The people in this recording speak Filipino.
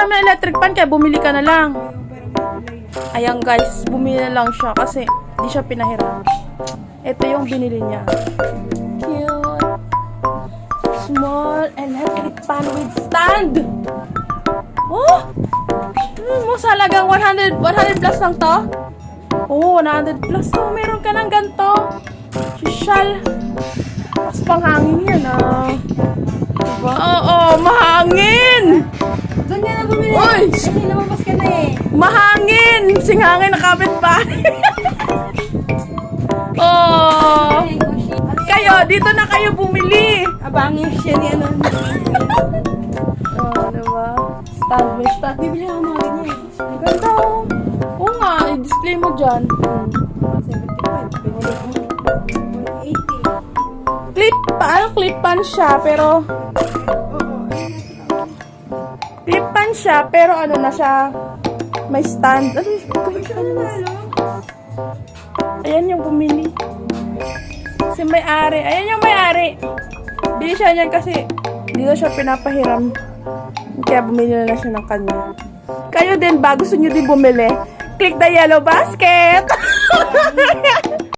naman electric pan, kaya bumili ka na lang. Ayan guys, bumili na lang siya kasi di siya pinahiram. Ito yung binili niya. Cute. Small electric pan with stand. Oh! Mo sa halagang 100 plus lang to? Oh, 100 plus. So, meron ka ng ganito. Social. Mas panghangin yan, ah. Diba? Oo, mahangin! Doon ka na bumili. Uy! Kasi lumabas ka na eh. Mahangin! Singangin na kapitbahay. Oh! Kayo, dito na kayo bumili. Abangin siya ni ano. Oh, diba? Stand, may stand. Bibili ako mga ganyan. Ang ganda, oh. Oo nga, i-display mo dyan. 180. Clip, paano clip pan siya, pero... Clip pan siya, pero ano na siya, may stand. Ano yung ayan yung bumili. Si may-ari. Ayan yung may-ari. Bili siya niyan kasi dito siya pinapahiram. Kaya bumili na siya ng kanya. Kayo din ba? Gusto nyo din bumili? Click the yellow basket!